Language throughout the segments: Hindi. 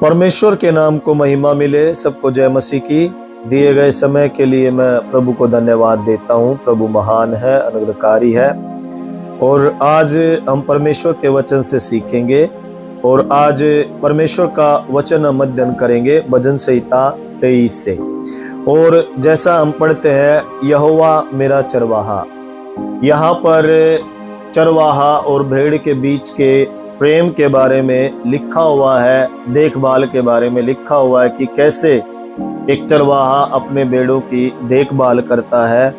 परमेश्वर के नाम को महिमा मिले। सबको जय मसीह की। दिए गए समय के लिए मैं प्रभु को धन्यवाद देता हूँ। प्रभु महान है, अनुग्रहकारी है। और आज हम परमेश्वर के वचन से सीखेंगे और आज परमेश्वर का वचन हम अध्ययन करेंगे भजन संहिता 23 से। और जैसा हम पढ़ते हैं, यहोवा मेरा चरवाहा। यहाँ पर चरवाहा और भेड़ के बीच के प्रेम के बारे में लिखा हुआ है, देखभाल के बारे में लिखा हुआ है कि कैसे एक चरवाहा अपने भेड़ों की देखभाल करता है।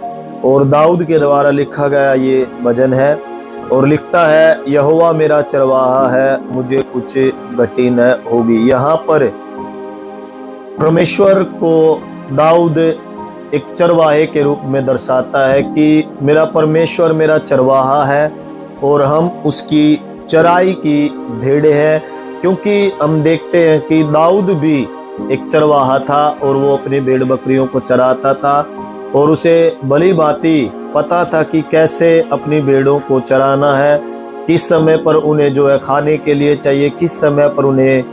और दाऊद के द्वारा लिखा गया ये भजन है और लिखता है, यहोवा मेरा चरवाहा है, मुझे कुछ घटी न होगी। यहाँ पर परमेश्वर को दाऊद एक चरवाहे के रूप में दर्शाता है कि मेरा परमेश्वर मेरा चरवाहा है और हम उसकी चराई की भेड़े हैं। क्योंकि हम देखते हैं कि दाऊद भी एक चरवाहा था और वो अपनी भेड़ बकरियों को चराता था और उसे भली भांति पता था कि कैसे अपनी भेड़ों को चराना है, किस समय पर उन्हें जो है खाने के लिए चाहिए, किस समय पर उन्हें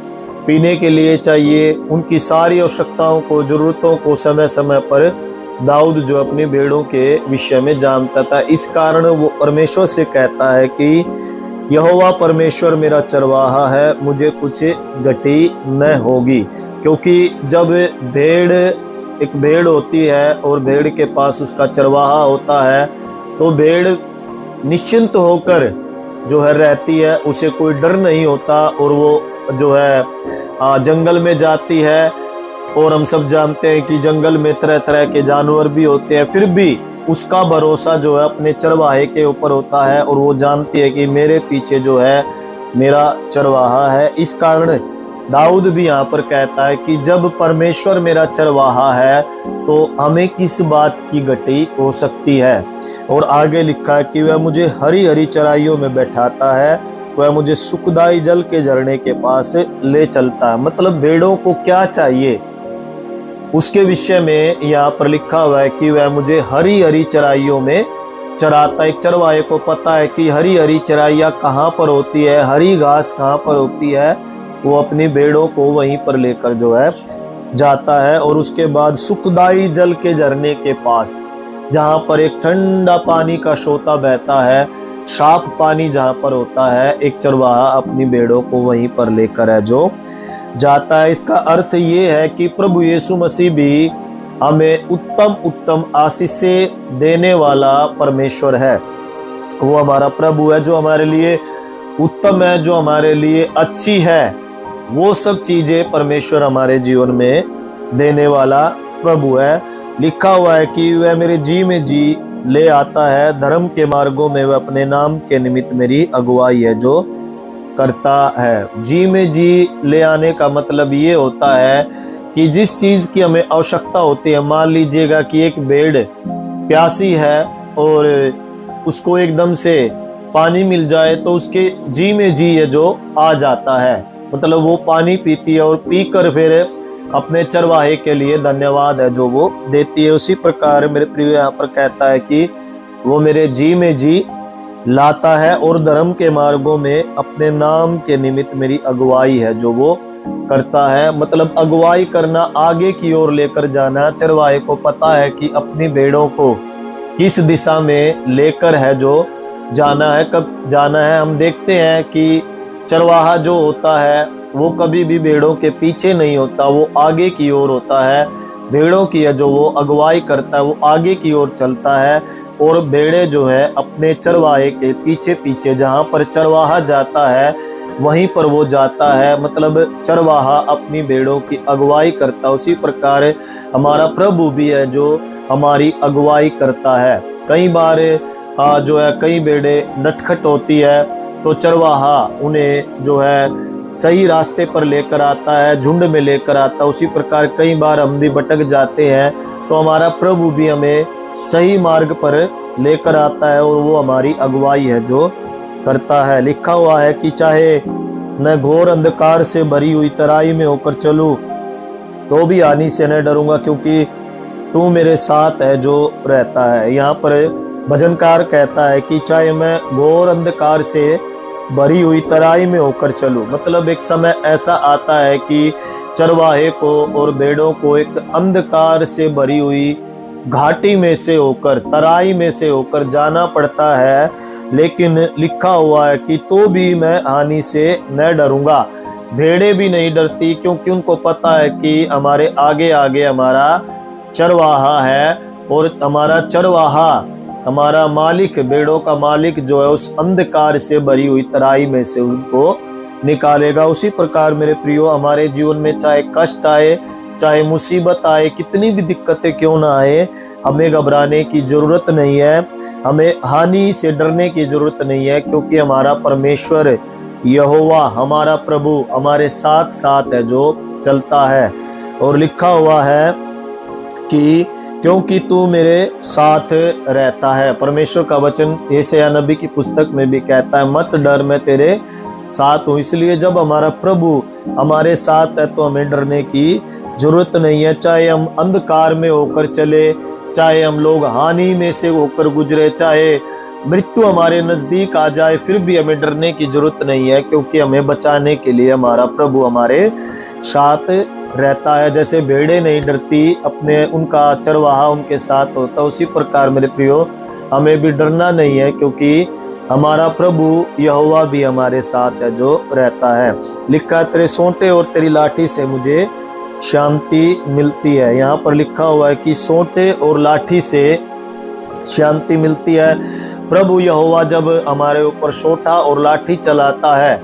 पीने के लिए चाहिए। उनकी सारी आवश्यकताओं को, जरूरतों को समय समय पर दाऊद जो अपनी भेड़ों के विषय में जानता था। इस कारण वो परमेश्वर से कहता है कि यहोवा परमेश्वर मेरा चरवाहा है, मुझे कुछ घटी न होगी। क्योंकि जब एक भेड़ होती है और भेड़ के पास उसका चरवाहा होता है तो भेड़ निश्चिंत होकर जो है रहती है, उसे कोई डर नहीं होता और वो जो है जंगल में जाती है। और हम सब जानते हैं कि जंगल में तरह तरह के जानवर भी होते हैं, फिर भी उसका भरोसा जो है अपने चरवाहे के ऊपर होता है और वो जानती है कि मेरे पीछे जो है मेरा चरवाहा है। इस कारण दाऊद भी यहाँ पर कहता है कि जब परमेश्वर मेरा चरवाहा है तो हमें किस बात की घटी हो सकती है। और आगे लिखा है कि वह मुझे हरी हरी चराइयों में बैठाता है, वह मुझे सुखदाई जल के झरने के पास ले चलता है। मतलब भेड़ों को क्या चाहिए उसके विषय में यहाँ पर लिखा हुआ है कि वह मुझे हरी हरी चराइयों में चराता। एक चरवाहे को पता है कि हरी हरी चराइयाँ कहाँ पर होती है, हरी घास कहाँ पर होती है, वो अपनी भेड़ों को वहीं पर लेकर जो है जाता है। और उसके बाद सुखदाई जल के झरने के पास, जहाँ पर एक ठंडा पानी का सोता बहता है, साफ पानी जहाँ पर होता है, एक चरवाहा अपनी भेड़ों को वहीं पर लेकर है जो जाता है। इसका अर्थ ये है कि प्रभु यीशु मसीह भी हमें उत्तम उत्तम आशीषें देने वाला परमेश्वर है। वो हमारा प्रभु है जो हमारे लिए उत्तम है, जो हमारे लिए अच्छी है। वो सब चीजें परमेश्वर हमारे जीवन में देने वाला प्रभु है। लिखा हुआ है कि वह मेरे जी में जी ले आता है, धर्म के मार्गों में वह अपने नाम के निमित्त मेरी अगुवाई है जो करता है। जी में जी ले आने का मतलब ये होता है कि जिस चीज की हमें आवश्यकता होती है, मान लीजिएगा कि एक भेड़ प्यासी है और उसको एकदम से पानी मिल जाए तो उसके जी में जी ये जो आ जाता है, मतलब वो पानी पीती है और पीकर फिर अपने चरवाहे के लिए धन्यवाद है जो वो देती है। उसी प्रकार मेरे प्रिय यहाँ पर कहता है कि वो मेरे जी में जी लाता है और धर्म के मार्गों में अपने नाम के निमित्त मेरी अगुवाई है जो वो करता है। मतलब अगुवाई करना, आगे की ओर लेकर जाना। चरवाहे को पता है कि अपनी भेड़ों को किस दिशा में लेकर है जो जाना है, कब जाना है। हम देखते हैं कि चरवाहा जो होता है वो कभी भी भेड़ों के पीछे नहीं होता, वो आगे की ओर होता है। भेड़ों की है जो वो अगुवाई करता है, वो आगे की ओर चलता है और भेड़े जो है अपने चरवाहे के पीछे पीछे, जहाँ पर चरवाहा जाता है वहीं पर वो जाता है। मतलब चरवाहा अपनी भेड़ों की अगुवाई करता है। उसी प्रकार हमारा प्रभु भी है जो हमारी अगुवाई करता है। कई बार जो है कई भेड़े नटखट होती है तो चरवाहा उन्हें जो है सही रास्ते पर लेकर आता है, झुंड में लेकर आता है। उसी प्रकार कई बार हम भी भटक जाते हैं तो हमारा प्रभु भी हमें सही मार्ग पर लेकर आता है और वो हमारी अगुवाई है जो करता है। लिखा हुआ है कि चाहे मैं घोर अंधकार से भरी हुई तराई में होकर चलूं तो भी हानि से न डरूंगा, क्योंकि तू मेरे साथ है जो रहता है। यहाँ पर भजनकार कहता है कि चाहे मैं घोर अंधकार से भरी हुई तराई में होकर चलूं। मतलब एक समय ऐसा आता है कि चरवाहे को और भेड़ों को एक अंधकार से भरी हुई घाटी में से होकर, तराई में से होकर जाना पड़ता है, लेकिन लिखा हुआ है कि तो भी मैं हानि से न डरूंगा। भेड़ें भी नहीं डरती, क्योंकि उनको पता है कि हमारे आगे आगे हमारा चरवाहा है, और हमारा चरवाहा, हमारा मालिक, भेड़ों का मालिक जो है उस अंधकार से भरी हुई तराई में से उनको निकालेगा। उसी प्रकार मेरे प्रियो, हमारे जीवन में चाहे कष्ट आए, चाहे मुसीबत आए, कितनी भी दिक्कतें क्यों ना आए, हमें घबराने की जरूरत नहीं है, हमें हानि से डरने की जरूरत नहीं है, क्योंकि हमारा परमेश्वर यहोवा, हमारा प्रभु हमारे साथ साथ है, जो चलता है। और लिखा हुआ है कि क्योंकि तू मेरे साथ रहता है। परमेश्वर का वचन यशायाह नबी की पुस्तक में भी कहता है, मत डर, मैं तेरे साथ हूँ। इसलिए जब हमारा प्रभु हमारे साथ है तो हमें डरने की जरूरत नहीं है। चाहे हम अंधकार में होकर चले, चाहे हम लोग हानि में से होकर गुजरे, चाहे मृत्यु हमारे नजदीक आ जाए, फिर भी हमें डरने की जरूरत नहीं है, क्योंकि हमें बचाने के लिए हमारा प्रभु हमारे साथ रहता है। जैसे भेड़ें नहीं डरती, अपने उनका चरवाहा उनके साथ होता, उसी प्रकार मेरे प्रियो हमें भी डरना नहीं है, क्योंकि हमारा प्रभु यहोवा भी हमारे साथ है, जो रहता है। लिखा, तेरे सोंटे और तेरी लाठी से मुझे शांति मिलती है। यहाँ पर लिखा हुआ है कि सोंटे और लाठी से शांति मिलती है। प्रभु यहोवा जब हमारे ऊपर सोंटा और लाठी चलाता है,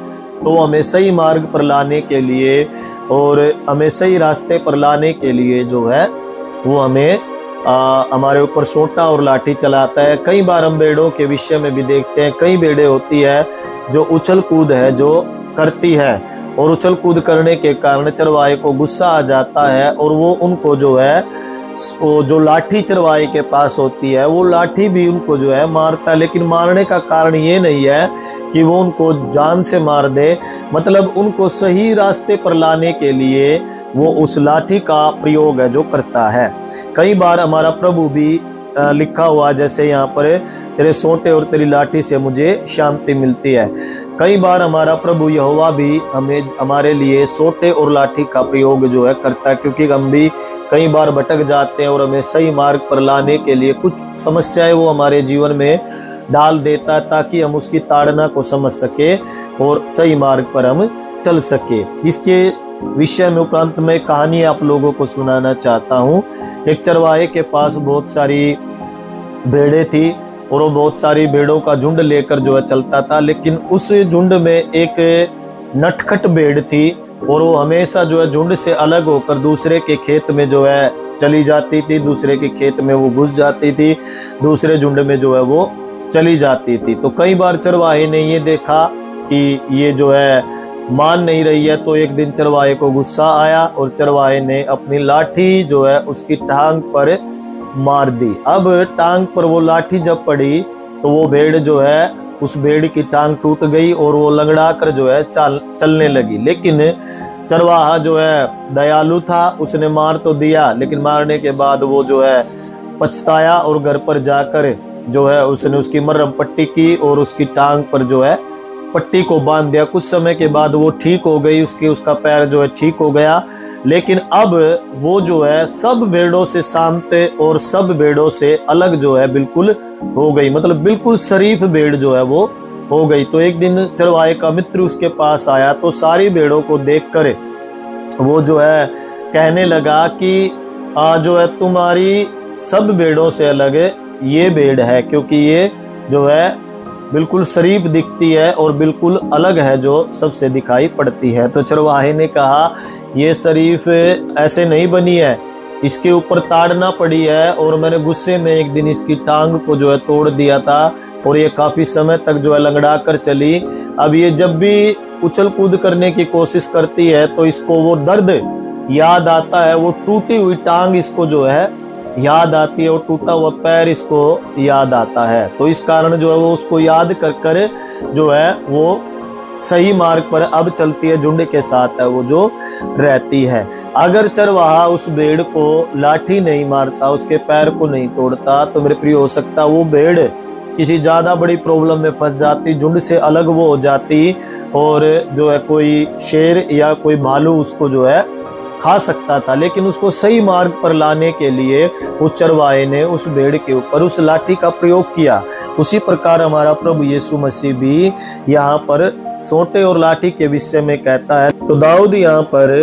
तो हमें सही मार्ग पर लाने के लिए और हमें सही रास्ते पर लाने के लिए जो है वो हमें हमारे ऊपर सोंटा और लाठी चलाता है। कई बार हम भेड़ों के विषय में भी देखते हैं, कई भेड़ें होती है जो उछल कूद है जो करती है, और उछल कूद करने के कारण चरवाहे को गुस्सा आ जाता है, और वो उनको जो है, वो जो लाठी चरवाहे के पास होती है, वो लाठी भी उनको जो है मारता है। लेकिन मारने का कारण ये नहीं है कि वो उनको जान से मार दे, मतलब उनको सही रास्ते पर लाने के लिए वो उस लाठी का प्रयोग है जो करता है। कई बार हमारा प्रभु भी लिखा हुआ, जैसे यहाँ पर, तेरे सोंटे और तेरी लाठी से मुझे शांति मिलती है। कई बार हमारा प्रभु यहोवा भी हमारे लिए सोंटे और लाठी का प्रयोग जो है करता है, क्योंकि हम भी कई बार भटक जाते हैं और हमें सही मार्ग पर लाने के लिए कुछ समस्याएं वो हमारे जीवन में डाल देता है, ताकि हम उसकी ताड़ना को समझ सके और सही मार्ग पर हम चल सके। इसके विषय में उपरांत मैं कहानी आप लोगों को सुनाना चाहता हूँ। एक चरवाहे के पास बहुत सारी भेड़ें थी, और वो बहुत सारी भेड़ों का झुंड लेकर जो है चलता था, लेकिन उस झुंड में एक नटखट भेड़ थी, और वो हमेशा जो है झुंड से अलग होकर दूसरे के खेत में जो है चली जाती थी, दूसरे के खेत में वो घुस जाती थी, दूसरे झुंड में जो है वो चली जाती थी। तो कई बार चरवाहे ने ये देखा कि ये जो है मान नहीं रही है, तो एक दिन चरवाहे को गुस्सा आया, और चरवाहे ने अपनी लाठी जो है उसकी टांग पर मार दी। अब टांग पर वो लाठी जब पड़ी, तो वो भेड़ जो है, उस भेड़ की टांग टूट गई, और वो लंगड़ा कर जो है चलने लगी। लेकिन चरवाहा जो है दयालु था, उसने मार तो दिया, लेकिन मारने के बाद वो जो है पछताया, और घर पर जाकर जो है उसने उसकी मरहम पट्टी की, और उसकी टांग पर जो है पट्टी को बांध दिया। कुछ समय के बाद वो ठीक हो गई, उसका पैर जो है ठीक हो गया। लेकिन अब वो जो है सब भेड़ों से शांत और सब भेड़ों से अलग जो है बिल्कुल हो गई, मतलब बिल्कुल शरीफ भेड़ जो है वो हो गई। तो एक दिन चरवाहे का मित्र उसके पास आया, तो सारी भेड़ों को देखकर वो जो है कहने लगा कि जो है तुम्हारी सब भेड़ों से अलग ये भेड़ है, क्योंकि ये जो है बिल्कुल शरीफ दिखती है और बिल्कुल अलग है जो सबसे दिखाई पड़ती है। तो चरवाहे ने कहा, ये शरीफ ऐसे नहीं बनी है, इसके ऊपर ताड़ना पड़ी है, और मैंने गुस्से में एक दिन इसकी टांग को जो है तोड़ दिया था, और ये काफी समय तक जो है लंगड़ा कर चली। अब ये जब भी उछल कूद करने की कोशिश करती है, तो इसको वो दर्द याद आता है, वो टूटी हुई टांग इसको जो है याद आती है, और टूटा हुआ पैर इसको याद आता है। तो इस कारण जो है वो उसको याद कर कर जो है वो सही मार्ग पर अब चलती है, झुंड के साथ है वो जो रहती है। अगर चरवाहा उस भेड़ को लाठी नहीं मारता, उसके पैर को नहीं तोड़ता, तो मेरे प्रिय हो सकता वो भेड़ किसी ज़्यादा बड़ी प्रॉब्लम में फंस जाती, झुंड से अलग वो हो जाती, और जो है कोई शेर या कोई भालू उसको जो है खा सकता था, लेकिन उसको सही मार्ग पर लाने के लिए उस चरवाहे ने उस भेड़ के ऊपर उस लाठी का प्रयोग किया। उसी प्रकार हमारा प्रभु यीशु मसीह भी यहाँ पर सोंटे और लाठी के विषय में कहता है। तो दाऊद यहाँ पर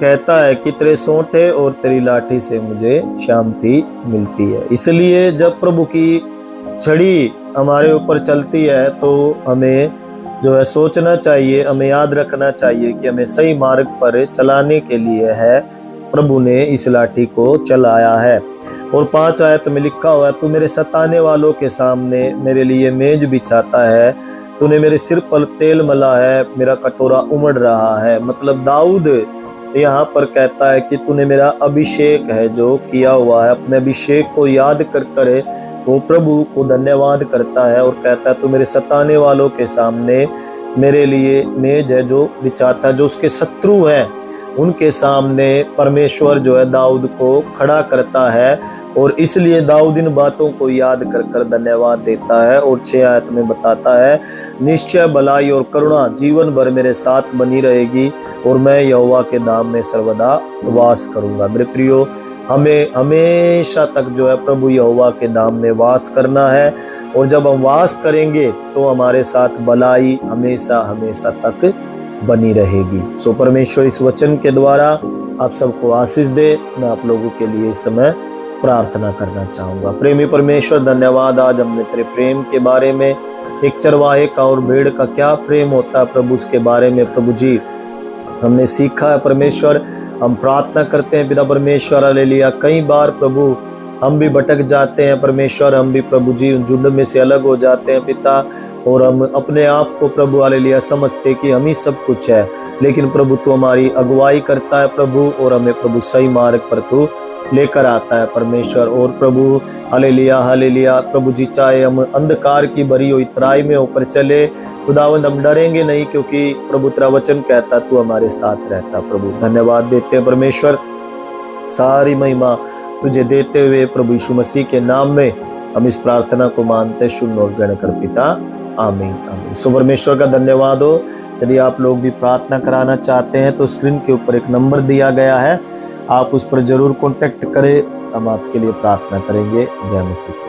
कहता है कि तेरे सोंटे और तेरी लाठी से मुझे शांति मिलती है। इसलिए जब प्रभु की छड़ी हमारे ऊपर चलती है तो हमें जो है सोचना चाहिए, हमें याद रखना चाहिए कि हमें सही मार्ग पर चलाने के लिए है प्रभु ने इस लाठी को चलाया है। और 5 आयत में लिखा हुआ है, तू मेरे सताने वालों के सामने मेरे लिए मेज बिछाता है, तूने मेरे सिर पर तेल मला है, मेरा कटोरा उमड़ रहा है। मतलब दाऊद यहाँ पर कहता है कि तूने मेरा अभिषेक है जो किया हुआ है, अपने अभिषेक को याद कर कर वो प्रभु को धन्यवाद करता है और कहता है तू मेरे सताने वालों के सामने मेरे लिए मेज है जो बिछाता है। जो उसके शत्रु हैं उनके सामने परमेश्वर जो है दाऊद को खड़ा करता है, और इसलिए दाऊद इन बातों को याद कर कर धन्यवाद देता है। और 6 आयत में बताता है, निश्चय भलाई और करुणा जीवन भर मेरे साथ बनी रहेगी और मैं यहोवा के धाम में सर्वदा वास करूंगा। मेरे प्रियो, हमें हमेशा तक जो है प्रभु यहोवा के धाम में वास करना है, और जब हम वास करेंगे तो हमारे साथ भलाई हमेशा हमेशा तक बनी रहेगी। सो परमेश्वर इस वचन के द्वारा आप सबको आशीष दे। मैं आप लोगों के लिए इस समय प्रार्थना करना चाहूंगा। प्रेमी परमेश्वर, धन्यवाद। आज हमने तेरे प्रेम के बारे में, एक चरवाहे का और भेड़ का क्या प्रेम होता है प्रभु, उसके बारे में प्रभु जी हमने सीखा है। परमेश्वर, हम प्रार्थना करते हैं पिता परमेश्वर, हालेलुया। कई बार प्रभु हम भी भटक जाते हैं परमेश्वर, हम भी प्रभु जी उन झुंड में से अलग हो जाते हैं पिता, और हम अपने आप को प्रभु हालेलुया समझते कि हम ही सब कुछ है, लेकिन प्रभु तू हमारी अगुवाई करता है प्रभु, और हमें प्रभु सही मार्ग पर तू लेकर आता है परमेश्वर। और प्रभु हालेलुया हालेलुया प्रभु जी, चाहे हम अंधकार की भरी हुई तराई में होकर चले खुदावंद, हम डरेंगे नहीं, क्योंकि प्रभु तेरा वचन कहता तू हमारे साथ रहता। प्रभु धन्यवाद देते हैं परमेश्वर, सारी महिमा तुझे देते हुए प्रभु यीशु मसीह के नाम में हम इस प्रार्थना को मानते सुन और ग्रहण कर पिता, आमीन आमीन। सो परमेश्वर का धन्यवाद हो। यदि आप लोग भी प्रार्थना कराना चाहते हैं तो स्क्रीन के ऊपर एक नंबर दिया गया है, आप उस पर जरूर कांटेक्ट करें, हम आपके लिए प्रार्थना करेंगे। जय मसीह।